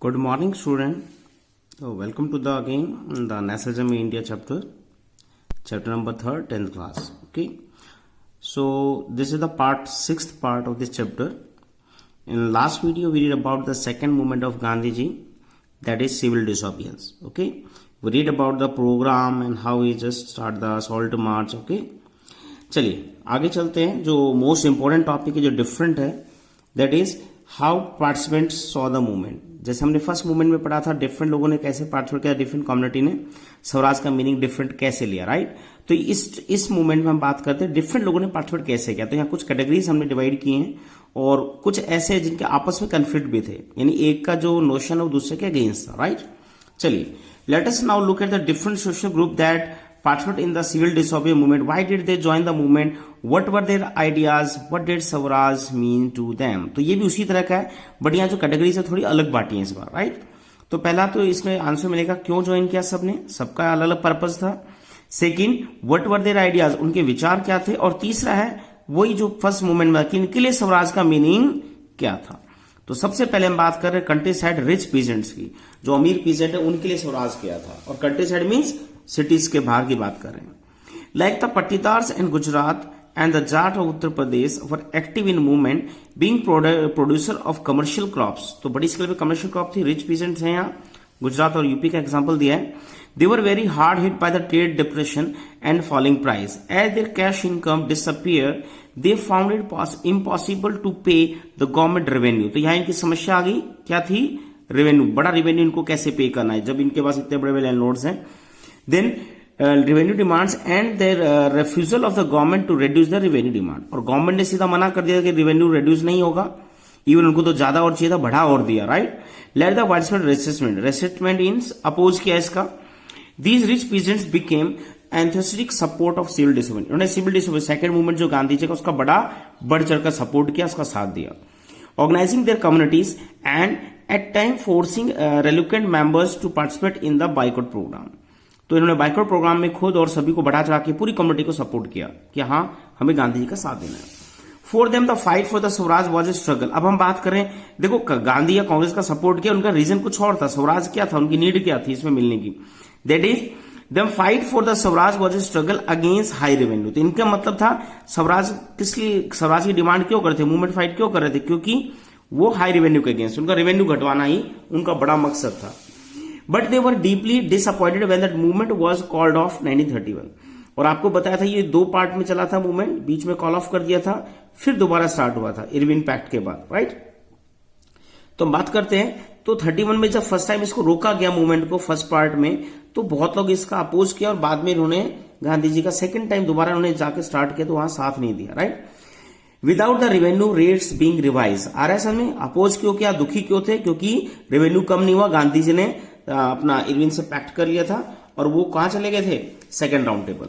Good morning, student. So, welcome to the again the Nationalism in India chapter number 3rd, 10th class. Okay. So, this is the sixth part of this chapter. In last video, we read about the second movement of Gandhiji, that is civil disobedience. Okay. We read about the program and how he just start the salt march. Okay. चलिए आगे चलते हैं. जो most important topic है, जो different है, that is how participants saw the movement. जैसे हमने फर्स्ट मूवमेंट में पढ़ा था, डिफरेंट लोगों ने कैसे पार्टिसिपेट किया, डिफरेंट कम्युनिटी ने स्वराज का मीनिंग डिफरेंट कैसे लिया, राइट. तो इस मूवमेंट में हम बात करते हैं डिफरेंट लोगों ने पार्टिसिपेट कैसे किया. तो यहाँ कुछ कैटेगरीज हमने डिवाइड किए हैं और कुछ ऐसे जिनके आपस में कन्फ्लिक्ट भी थे, यानी एक का जो नोशन है वो दूसरे के अगेंस्ट था, राइट. चलिए let us now look at the different social group that participate in the civil disobedience movement. Why did they join the movement? What were their ideas? What did Swaraj mean to them? तो ये भी उसी तरह का है, but यहाँ जो category से थोड़ी अलग बाटी है इस बार, राइट. तो पहला तो इसमें आंसर मिलेगा क्यों ज्वाइन किया सबने, सबका अलग अलग पर्पज था. Second, what were their ideas, उनके विचार क्या थे. और तीसरा है वही जो फर्स्ट मूवमेंट में इनके लिए स्वराज का मीनिंग क्या था. तो सबसे पहले हम बात कर रहे हैं कंट्री साइड रिच पीजेंट्स की. जो अमीर पीजेंट है उनके लिए स्वराज किया था, और कंट्री साइड मीन्स सिटीज के बाहर की बात कर रहे हैं. Like the Patidars in Gujarat and the Jat of Uttar Pradesh were active in movement being producer of commercial crops. तो बड़ी स्केल पे कमर्शियल क्रॉप थी, रिच पीजेंट्स हैं यहाँ. गुजरात और यूपी का एग्जांपल दिया है. They were very hard hit by the trade depression and falling price. As their cash income disappear they found it impossible to pay the government revenue. तो यहाँ इनकी समस्या आ गई, क्या थी, रेवेन्यू. बड़ा रेवेन्यू इनको कैसे पे करना है जब इनके पास इतने बड़े बड़े लैंडलॉर्ड्स हैं. Then revenue demands and their refusal of the government to reduce the revenue demand. और गवर्नमेंट ने सीधा मना कर दिया कि रेवेन्यू रिड्यूस नहीं होगा, इवन उनको तो ज्यादा और चाहिए था, बढ़ा और दिया, right. Let the widespread resentment in oppose किया इसका. These rich peasants became enthusiastic support of civil disobedience. उन्होंने सिविल डिसोबेडियंस सेकंड मूवमेंट जो गांधी जी का उसका बड़ा बढ़ चढ़कर सपोर्ट किया, उसका साथ दिया. Organising their communities and at time forcing reluctant members to participate in the boycott programme. तो इन्होंने बाइकआउट प्रोग्राम में खुद और सभी को बढ़ा चढ़ा के पूरी कम्युनिटी को सपोर्ट किया कि हाँ हमें गांधी जी का साथ देना है. For them the fight for the Swaraj was a struggle. अब हम बात करें, देखो गांधी या कांग्रेस का सपोर्ट किया, उनका रीजन कुछ और था. स्वराज क्या था, उनकी नीड क्या थी इसमें मिलने की, that is them fight for the Swaraj was a struggle against high revenue. तो इनका मतलब था स्वराज किसलिए, स्वराज की डिमांड क्यों कर रहे थे, मूवमेंट फाइट क्यों कर रहे थे, क्योंकि वो हाई रेवेन्यू के अगेंस्ट, उनका रेवेन्यू घटवाना ही उनका बड़ा मकसद था. But they were deeply disappointed when that movement was called off 1931. और आपको बताया था ये दो पार्ट में चला था मूवमेंट, बीच में कॉल ऑफ कर दिया था, फिर दोबारा स्टार्ट हुआ था इरविन पैक्ट के बाद, राइट. तो हम बात करते हैं, तो 31 में जब फर्स्ट टाइम इसको रोका गया मूवमेंट को फर्स्ट पार्ट में, तो बहुत लोग इसका अपोज किया, और बाद में इन्होंने गांधी जी का सेकंड टाइम दोबारा उन्होंने जाकर स्टार्ट किया तो वहां साथ नहीं दिया, right. Without the revenue rates being revise. RSS में अपोज क्यों किया, दुखी क्यों थे, क्योंकि रेवेन्यू कम नहीं हुआ. गांधी जी ने अपना इरविन से पैक्ट कर लिया था, और वो कहां चले गए थे, second round table.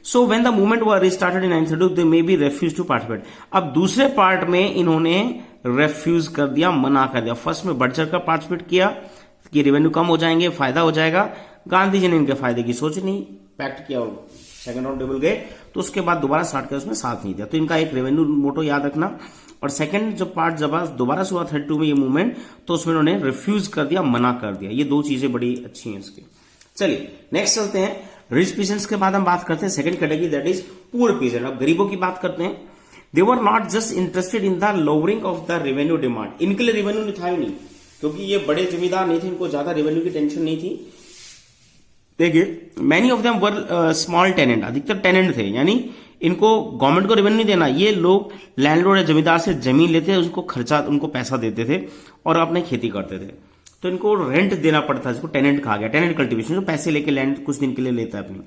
So when the movement was restarted in 1932 they may be refuse to participate. अब दूसरे पार्ट में इन्होंने रेफ्यूज कर दिया, मना कर दिया. फर्स्ट में बढ़ चढ़ कर पार्टिसिपेट किया कि रेवेन्यू कम हो जाएंगे, फायदा हो जाएगा. गांधी जी ने इनके फायदे की सोच नहीं, पैक्ट किया और सेकंड राउंड टेबल गए. तो उसके बाद दोबारा स्टार्ट किया, उसमें साथ नहीं दिया. तो इनका एक रेवेन्यू मोटो याद रखना. और सेकंड जो पार्ट जब दोबारा से हुआ 32 में ये मूवमेंट, तो उसमें उन्होंने रिफ्यूज कर दिया, मना कर दिया. ये दो चीजें बड़ी अच्छी हैं इसकी. चलिए नेक्स्ट चलते हैं. रिच पीजेंट्स के बाद हम बात करते हैं second category, that is poor peasant. अब गरीबों की बात करते हैं. They were not just interested in the lowering of the revenue demand. इनके लिए रेवेन्यू था ही नहीं, क्योंकि ये बड़े जमींदार नहीं थे, इनको ज्यादा रेवेन्यू की टेंशन नहीं थी. देखिए many of them were small tenant, अधिकतर टेनेंट थे, यानी इनको गवर्नमेंट को रेवेन्यू नहीं देना. ये लोग लैंडलॉर्ड या जमींदार से जमीन लेते, उसको खर्चा, उनको पैसा देते थे और अपने खेती करते थे. तो इनको रेंट देना पड़ता है, जिसको टेनेंट कहा गया. टेनेंट कल्टीवेशन, जो पैसे लेके लैंड कुछ दिन के लिए लेता है अपनी.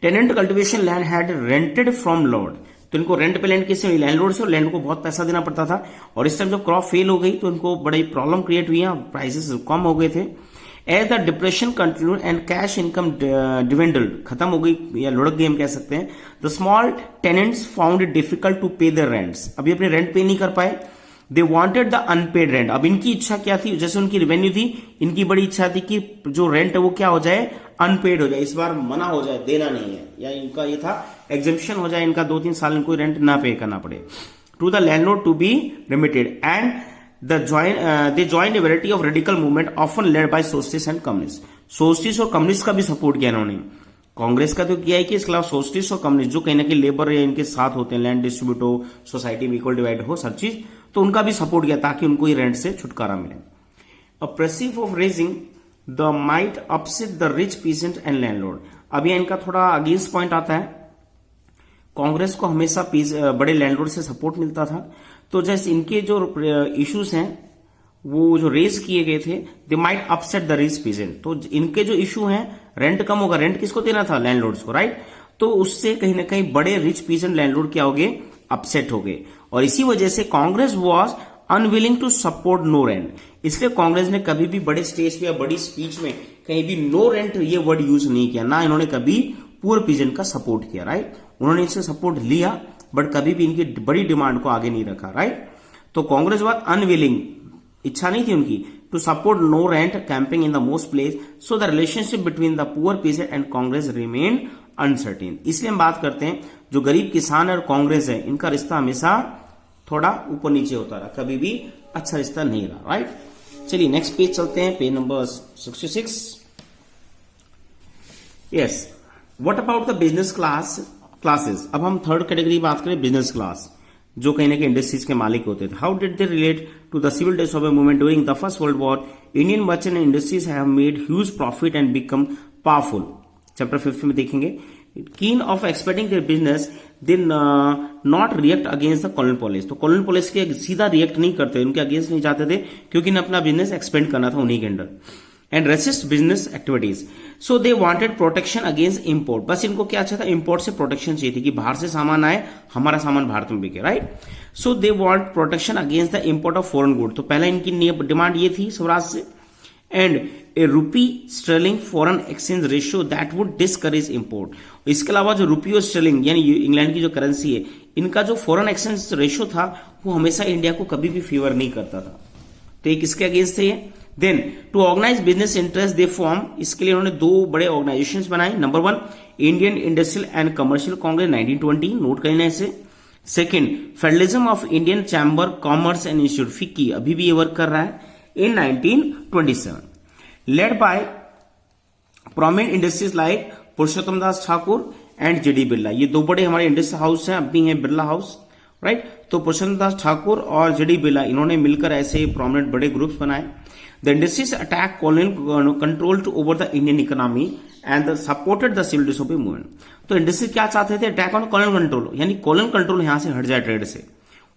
Tenant cultivation land had rented from lord. तो इनको रेंट पे लैंड किससे, लैंडलॉर्ड से, और लैंड को बहुत पैसा देना पड़ता था. और इस टाइम जब क्रॉप फेल हो गई तो इनको बड़ी प्रॉब्लम क्रिएट हुई, प्राइसेस कम हो गए थे. As the depression continued and cash income dwindled, खत्म हो गई या लुढ़क गई हम कह सकते हैं. The small tenants found it difficult to pay their rents. अभी अपने रेंट पे नहीं कर पाए. They wanted the unpaid rent. अब इनकी इच्छा क्या थी, जैसे उनकी रेवेन्यू थी, इनकी बड़ी इच्छा थी कि जो रेंट है वो क्या हो जाए, अनपेड हो जाए, इस बार मना हो जाए, देना नहीं है, या इनका ये था एग्जेम्पशन हो जाए, इनका 2-3 साल इनको रेंट ना पे करना पड़े. To the landlord to be remitted. And they join a variety of radical movement often led by socialist and communist. Socialist और कम्युनिस्ट का भी सपोर्ट किया इन्होंने। कांग्रेस का तो किया है कि इसके अलावा सोशलिस्ट और कम्युनिस्ट जो कहीं ना कहीं लेबर या इनके साथ होते हैं, लैंड डिस्ट्रीब्यूट हो, सोसाइटी में इक्वल डिवाइड हो, सब चीज, तो उनका भी सपोर्ट किया ताकि उनको ये रेंट से छुटकारा मिले। Apprehensive of raising the might upset the rich peasant and landlord. अब ये इनका थोड़ा अगेंस्ट पॉइंट आता है। कांग्रेस को हमेशा बड़े लैंडलॉर्ड से सपोर्ट मिलता था, तो जैसे इनके जो इश्यूज हैं वो जो रेज किए गए थे, they might upset the rich pheasant. तो इनके जो इशू हैं, रेंट कम होगा, रेंट किसको देना था? लैंडलॉर्ड्स को, राइट? तो उससे कहीं ना कहीं बड़े रिच पीसेंट लैंडलॉर्ड क्या हो गए? अपसेट हो गए। और इसी वजह से Congress was unwilling to support no rent. इसलिए कांग्रेस ने कभी भी बड़े स्टेज पे या बड़ी स्पीच में कहीं भी नो रेंट ये वर्ड यूज नहीं किया, ना इन्होंने कभी पुअर पीजेंट का सपोर्ट किया, राइट? उन्होंने इससे सपोर्ट लिया बट कभी भी इनकी बड़ी डिमांड को आगे नहीं रखा, राइट? तो कांग्रेस वॉज अनविलिंग, इच्छा नहीं थी उनकी, to support no rent camping in the most place, so the relationship between the poor peasant and Congress remain uncertain. इसलिए हम बात करते हैं जो गरीब किसान और कांग्रेस है, इनका रिश्ता हमेशा थोड़ा ऊपर नीचे होता रहा, कभी भी अच्छा रिश्ता नहीं रहा, राइट? चलिए नेक्स्ट पेज चलते हैं, page number 66। Yes, what about the business classes. अब हम थर्ड कैटेगरी बात करें, बिजनेस क्लास, जो कहीं ना कहीं इंडस्ट्रीज के मालिक होते थे। How did they relate to the civil disorder movement during the first world war? Indian merchant industries have made huge profit and become powerful. Chapter 5 में देखेंगे। Keen of expecting their business, they not react against the colonial policy. तो colonial policy के सीधा react नहीं करते, उनके against नहीं जाते थे, क्योंकि इन्हें अपना बिजनेस एक्सपेंड करना था उन्हीं के under. And resist business activities, so they wanted protection against import. बस इनको क्या अच्छा था? इंपोर्ट से प्रोटेक्शन चाहिए थी कि बाहर से सामान आए, हमारा सामान भारत में बिके, right? So they want protection against the import of foreign good. तो पहले इनकी डिमांड ये थी स्वराज से। And a rupee sterling foreign exchange ratio that would discourage import. इसके अलावा जो रूपी और स्टर्लिंग यानी इंग्लैंड की जो करेंसी है, इनका जो फॉरेन एक्सचेंज रेशियो था वो हमेशा इंडिया को कभी भी फेवर नहीं करता था। तो ये किसके अगेंस्ट थे ये? Then to organise business interest they form, इसके लिए उन्होंने दो बड़े ऑर्गेनाइजेशंस बनाए। Number 1 Indian industrial and commercial Congress 1920, note करना इसे। Second federalism of Indian chamber commerce and institute, FICCI, अभी भी ये वर्क कर रहा है, in 1927, led by prominent industries like Purushottam Das Thakur and JD Birla. ये दो बड़े हमारे इंडस्ट्रियल हाउस हैं, अब भी हैं बिरला हाउस, राइट? तो पुरुषोत्तम दास ठाकुर और जेडी बिरला, इन्होंने मिलकर ऐसे प्रोमिनेंट बड़े ग्रुप्स बनाए। The industries attack colonial control to over the Indian economy and supported the civil disorder movement. तो इंडस्ट्री क्या चाहते थे? अटैक ऑन कॉलोनियल कंट्रोल, यानी कॉलोनियल कंट्रोल यहां से हट जाए ट्रेड से,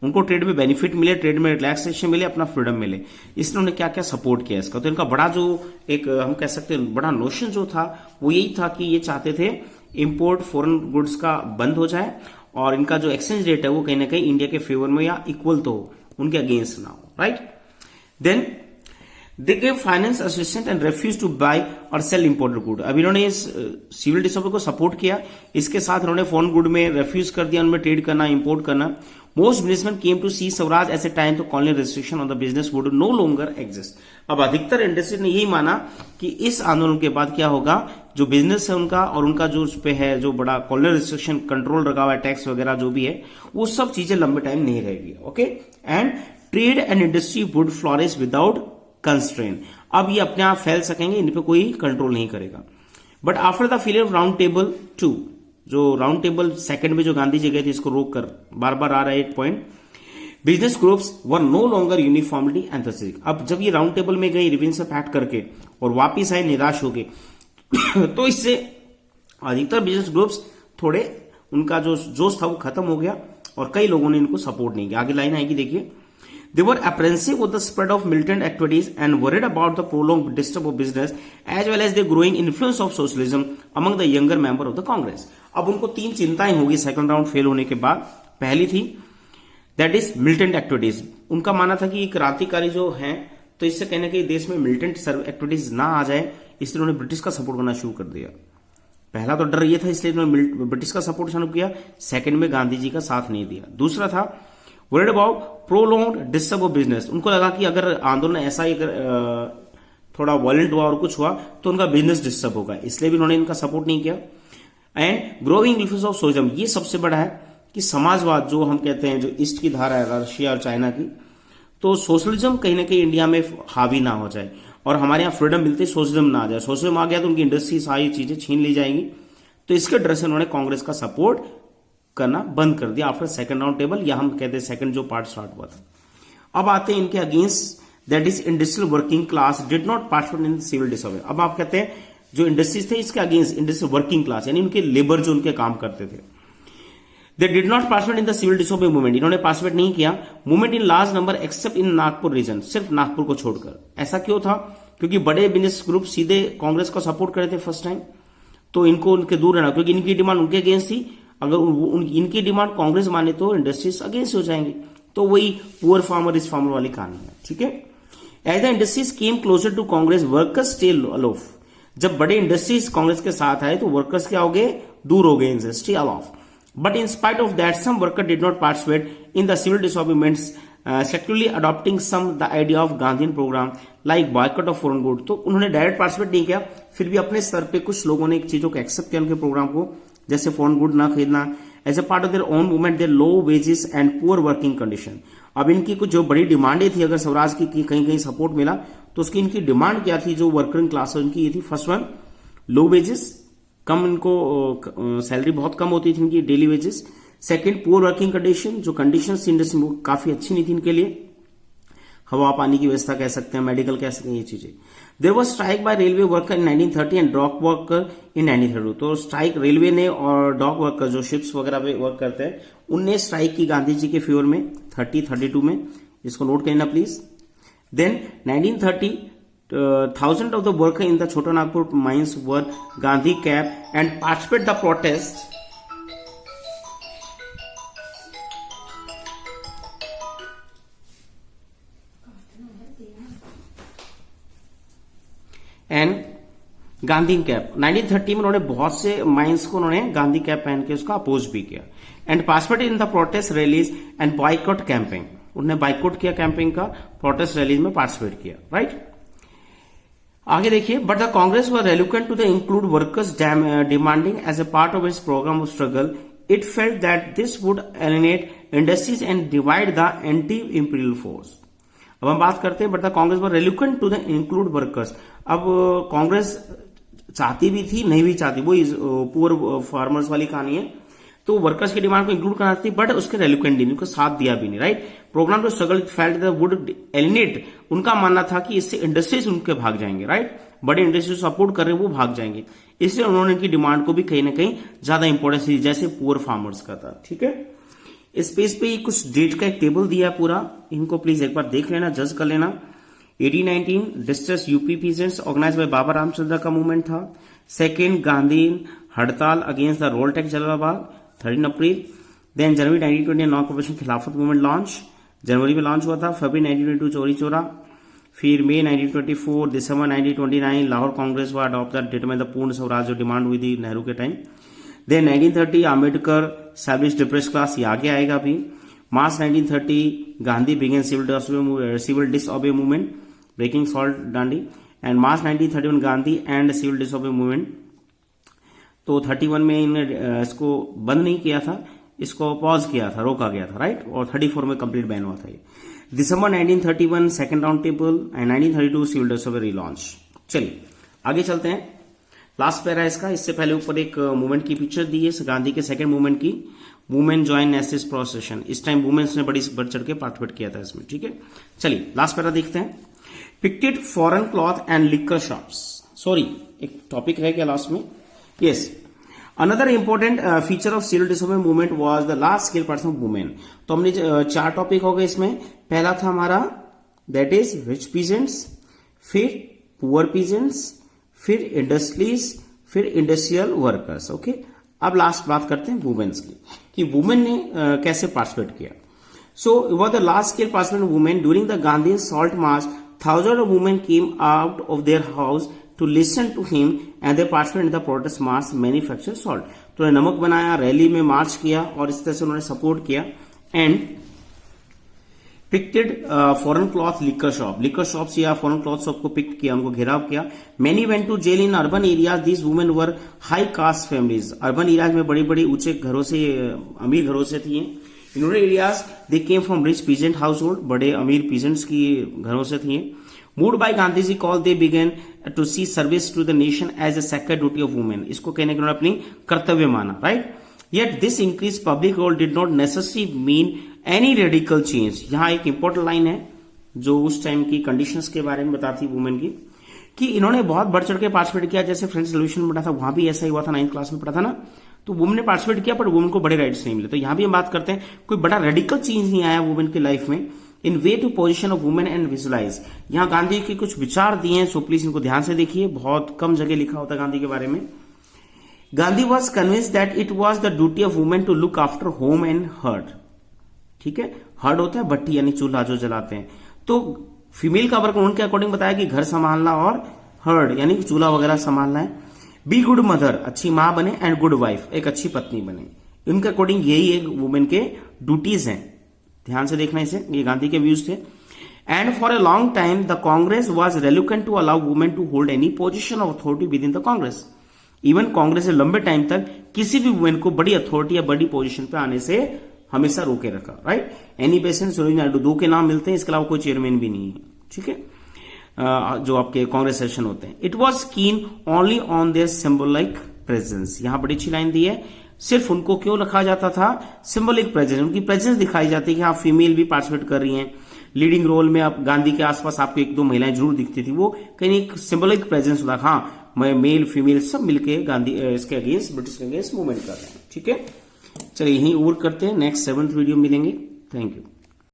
उनको ट्रेड में बेनिफिट मिले, ट्रेड में रिलैक्सेशन मिले, अपना फ्रीडम मिले। इसलिए उन्होंने क्या क्या सपोर्ट किया इसका। तो इनका बड़ा जो एक हम कह सकते हैं बड़ा नोशन जो था वो यही था कि ये चाहते थे इंपोर्ट फॉरेन गुड्स का बंद हो जाए और इनका जो एक्सचेंज रेट है वो कहीं ना कहीं इंडिया के फेवर में या इक्वल तो हो, उनके अगेंस्ट ना हो, right? Then they give finance assistant and refuse to buy और सेल इंपोर्टेड गुड। अब इन्होंने इस सिविल डिसऑर्डर को सपोर्ट किया, इसके साथ इन्होंने फॉरेन गुड में रेफ्यूज कर दिया, उनमें ट्रेड करना, इंपोर्ट करना। Most businessman came to see Swaraj at a time तो colonial restriction on the business would no longer exist. अब अधिकतर इंडस्ट्री ने यही माना कि इस आंदोलन के बाद क्या होगा, जो बिजनेस है उनका और उनका जो उस पे है जो बड़ा कॉलोनियल रिस्ट्रिक्शन कंट्रोल रखा हुआ है, टैक्स वगैरह जो भी है, वो सब चीजें लंबे टाइम नहीं रहेगी, okay? And trade and industry would flourish without constrain. अब ये अपने आप फैल सकेंगे, इन पे कोई कंट्रोल नहीं करेगा। But after the failure of round table 2, जो राउंड टेबल सेकंड में जो गांधी जी गए थे, इसको रोक कर बार बार आ रहा है एक point, business groups were no longer uniformity enthusiastic. अब जब ये राउंड टेबल में गए रिविंस पैट करके और वापिस आए निराश हो गए तो इससे अधिकतर बिजनेस ग्रुप्स थोड़े उनका जो जोश था वो खत्म हो गया और कई लोगों ने इनको सपोर्ट नहीं किया। आगे लाइन आएगी, देखिए। They were apprehensive of the spread of militant activities and worried about the prolonged disturb of business as well as the growing influence of socialism among the younger member of the Congress. अब उनको तीन चिंताएं होगी second round fail होने के बाद। पहली थी दैट इज मिलिटेंट एक्टिविटीज। उनका मानना था कि क्रांतिकारी जो हैं तो इससे कहने के देश में मिलिटेंट एक्टिविटीज ना आ जाए, इसलिए उन्होंने ब्रिटिश का सपोर्ट करना शुरू कर दिया। पहला तो डर ये था, इसलिए उन्होंने ब्रिटिश का सपोर्ट शुरू किया। सेकंड में गांधी जी का साथ नहीं दिया। दूसरा था word about prolonged disturb of business. उनको लगा कि अगर आंदोलन ऐसा ही थोड़ा वायलेंट हुआ और कुछ हुआ तो उनका बिजनेस डिस्टर्ब होगा, इसलिए भी उन्होंने इनका सपोर्ट नहीं किया। And growing influence of socialism, ये सबसे बड़ा है कि समाजवाद जो हम कहते हैं, जो ईस्ट की धारा है रशिया और चाइना की, तो सोशलिज्म कहीं ना कहीं इंडिया में हावी ना हो जाए और हमारे यहाँ फ्रीडम मिलती है, सोशलिज्म ना आ जाए। सोशलिज्म आ गया तो उनकी इंडस्ट्री सारी चीजें छीन ली जाएंगी। तो इसके डर से उन्होंने कांग्रेस का सपोर्ट करना बंद कर दिया आफ्टर सेकंड राउंड टेबल, या हम कहते हैं सेकंड जो पार्ट स्टार्ट हुआ था। अब आते हैं इनके against, that is industrial working class did not participate in civil disobey. अब आप कहते हैं जो इंडस्ट्रीज थे इसके अगेंस्ट इंडस्ट्रियल वर्किंग क्लास यानी उनके लेबर जो उनके काम करते थे, they did not participate in the civil disobey movement, इन्होंने पार्टिसिपेट नहीं किया movement in large number except in Nagpur region, सिर्फ नागपुर को छोड़कर। ऐसा क्यों था? क्योंकि बड़े बिजनेस ग्रुप सीधे कांग्रेस को सपोर्ट करे थे फर्स्ट टाइम, तो इनको उनके दूर रहना, क्योंकि इनकी डिमांड उनके अगेंस्ट थी। अगर इनकी डिमांड कांग्रेस माने तो इंडस्ट्रीज अगेंस्ट हो जाएंगे। तो वही पुअर फार्मर इज फार्मर वाली कहानी है, ठीक है। As the industries came closer to Congress workers stay aloof, जब बड़े इंडस्ट्रीज कांग्रेस के साथ आए तो वर्कर्स क्या हो गए? दूर हो गए इनसे, stay aloof. But in spite of that some worker did not participate in the civil disobedience, secularly adopting some the idea of Gandhian programme like boycott of foreign good. तो उन्होंने डायरेक्ट पार्टिसिपेट नहीं किया, फिर भी अपने स्तर पे कुछ लोगों ने एक चीजों को एक्सेप्ट किया उनके प्रोग्राम को, जैसे फॉरेन गुड ना खरीदना, as a part of their own movement their low wages and poor working condition. अब इनकी कुछ जो बड़ी डिमांडें थी, अगर स्वराज की कहीं कहीं सपोर्ट मिला तो उसकी इनकी डिमांड क्या थी? जो वर्किंग क्लास है उनकी ये थी, फर्स्ट वन लो वेजेस, कम इनको सैलरी बहुत कम होती थी इनकी daily wages. Second poor working condition, जो कंडीशन इंडस्ट्री में काफी अच्छी नहीं थी इनके लिए, हवा पानी की व्यवस्था कह सकते हैं, मेडिकल कह सकते हैं, ये चीजें। There was strike by railway worker in 1930 and dock worker in 1932। तो स्ट्राइक रेलवे ने और डॉक वर्कर जो शिप्स वगैरह पे वर्क करते हैं उनने स्ट्राइक की गांधी जी के फेवर में 30-32 में, इसको नोट करना please. Then 1930 thousands of the workers in the Chota Nagpur mines were Gandhi camped and participated the protest. And Gandhi cap 1930 में उन्होंने बहुत से माइंस को उन्होंने गांधी कैप पहन के उसका अपोज भी किया। And participated in the protest rallies and boycott campaign, उन्होंने बाइकआउट किया कैंपिंग का, प्रोटेस्ट रैलीज में पार्टिसिपेट किया, राइट। आगे देखिए, but the Congress were reluctant to the include workers demanding as a part of its programme of struggle, it felt that this would alienate industries and divide the anti imperial force. अब हम बात करते हैं, but the Congress were reluctant to the include workers. अब कांग्रेस चाहती भी थी, नहीं भी चाहती, वो पुअर फार्मर्स वाली कहानी है, तो वर्कर्स की डिमांड को इंक्लूड करना थी, बट उसके रेलुकेंट नहीं, उनको साथ दिया भी नहीं, right. Programme to struggle felt that would alienate, उनका मानना था कि इससे इंडस्ट्रीज उनके भाग जाएंगे, राइट। बड़े इंडस्ट्रीज सपोर्ट कर रहे हैं वो भाग जाएंगे, इसलिए उन्होंने इनकी डिमांड को भी कहीं ना कहीं ज्यादा इंपॉर्टेंस दी, जैसे पुअर फार्मर्स का था, ठीक है। इस पेज पे कुछ डेट का एक टेबल दिया है पूरा, इनको प्लीज एक बार देख लेना, जज कर लेना। 1819 distress UP peasants organise by Baba Ramchandra का मूवमेंट था। Second Gandhi hartal against the Rowlatt टैक्स Jalalabad 13 April. Then January 1920 non cooperation Khilafat movement launch, January में लॉन्च हुआ था। फरवरी 1922 चोरी चोरा, फिर मई 1924, दिसंबर 1929 लाहौर कांग्रेस व अडॉप्ट द डिटरमाइन द पूर्ण स्वराज जो डिमांड हुई थी नेहरू के time. Then 1930 Ambedkar establish depress class, ये आगे आएगा अभी। March 1930 Gandhi began civil disobey movement breaking salt Dandi. And March 1931 Gandhi and civil disobey movement. तो 31 में इन्होंने इसको बंद नहीं किया था, इसको पॉज किया था, रोका गया था, राइट। और 34 में कंप्लीट बैन हुआ था ये। December 1931 second round table and 1932 civil disobey relaunch. चलिए आगे चलते हैं, लास्ट पैरा इसका। इससे पहले ऊपर एक मूवमेंट की पिक्चर दी है गांधी के सेकंड मूवमेंट की, वुमेन ज्वाइन नेसेस प्रोसेशन। इस टाइम वुमेन्स ने बड़ी बढ़ चढ़ के पार्टिसिपेट किया था इसमें, ठीक है। चलिए लास्ट पैरा देखते हैं। Picketed foreign cloth and liquor shops, sorry एक टॉपिक है क्या लास्ट में, yes. Another important feature of civil disobey movement was the large scale participation of women. तो हमने 4 टॉपिक हो गए इसमें। पहला था हमारा दैट इज रिच पीजेंट्स, फिर पुअर पीजेंट्स, फिर इंडस्ट्रीज, फिर इंडस्ट्रियल वर्कर्स, ओके। अब लास्ट बात करते हैं वुमेन्स की, कि वुमेन ने कैसे पार्टिसिपेट किया। So was the large scale participation of women during the Gandhi salt march. Thousands of women came out of their house to listen to him and they participated in the protest march manufacture salt. तो उन्होंने नमक बनाया, rally में मार्च किया और इस तरह से उन्होंने सपोर्ट किया। And picketed foreign cloth liquor shop, liquor shops या फॉरेन क्लॉथ शॉप को पिक किया, उनको घेराव किया। Many went to jail in urban areas, these women were high caste families. Urban areas में बड़ी बड़ी ऊंचे घरों से, अमीर घरों से थी। In rural areas they came from rich peasant household, बड़े अमीर पीजेंट्स की घरों से थी। Moved by Gandhi ji call they began to see service to the nation as a sacred duty of women, इसको कहने के उन्होंने अपनी कर्तव्य माना, राइट। Yet this increase public role did not necessary mean any radical change. यहां एक इंपॉर्टेंट लाइन है जो उस टाइम की कंडीशंस के बारे में बताती वुमेन की, कि इन्होंने बहुत बढ़ चढ़ के पार्टिसिपेट किया। जैसे फ्रेंच रेवोल्यूशन में पढ़ा था, वहां भी ऐसा ही हुआ था, 9th क्लास में पढ़ा था ना, तो वुमेन ने पार्टिसिपेट किया, पर वुमेन को बड़े राइट्स नहीं मिले। तो यहां भी हम बात करते हैं कोई बड़ा रेडिकल चेंज नहीं आया वुमेन की लाइफ में। In way to position of women and visualise, यहां गांधी के कुछ विचार दिए हैं, सो प्लीज इनको ध्यान से देखिए, बहुत कम जगह लिखा होता है गांधी के बारे में। Gandhi was convince that it was the duty of women to look after home and hearth. ठीक है, हर्ड होता है भट्टी यानी चूल्हा जो जलाते हैं, तो फीमेल का वर्क उनके अकॉर्डिंग बताया कि घर संभालना, और हर्ड यानी कि चूल्हा वगैरह संभालना है। बी गुड मदर, अच्छी मां बने, एंड गुड वाइफ, एक अच्छी पत्नी बने। इनके अकॉर्डिंग यही एक वुमेन के ड्यूटीज हैं, ध्यान से देखना इसे, ये गांधी के व्यूज थे। And for a long time the Congress was reluctant to allow women to hold any position of authority within the Congress. Even Congress ने लंबे टाइम तक किसी भी वुमेन को बड़ी अथॉरिटी या बड़ी पोजीशन पे आने से हमेशा रोके रखा, right. Annie Besant, Sarojini Naidu, दो के नाम मिलते हैं, इसके अलावा कोई चेयरमैन भी नहीं है, ठीक है, जो आपके कांग्रेस सेशन होते हैं। इट वॉज कीन only on their symbolic presence, यहां बड़ी अच्छी लाइन दी है, सिर्फ उनको क्यों रखा जाता था, सिंबॉलिक प्रेजेंस, उनकी प्रेजेंस दिखाई जाती है कि हाँ फीमेल भी पार्टिसिपेट कर रही हैं। लीडिंग रोल में आप गांधी के आसपास आपको एक दो महिलाएं जरूर दिखती थी, वो कहीं एक सिंबॉलिक प्रेजेंस होता, हाँ मेल फीमेल सब मिलके गांधी इसके अगेंस्ट, ब्रिटिश के अगेंस्ट मूवमेंट कर रहे हैं, ठीक है। चलिए यहीं और करते हैं, नेक्स्ट 7th वीडियो मिलेंगे। Thank you.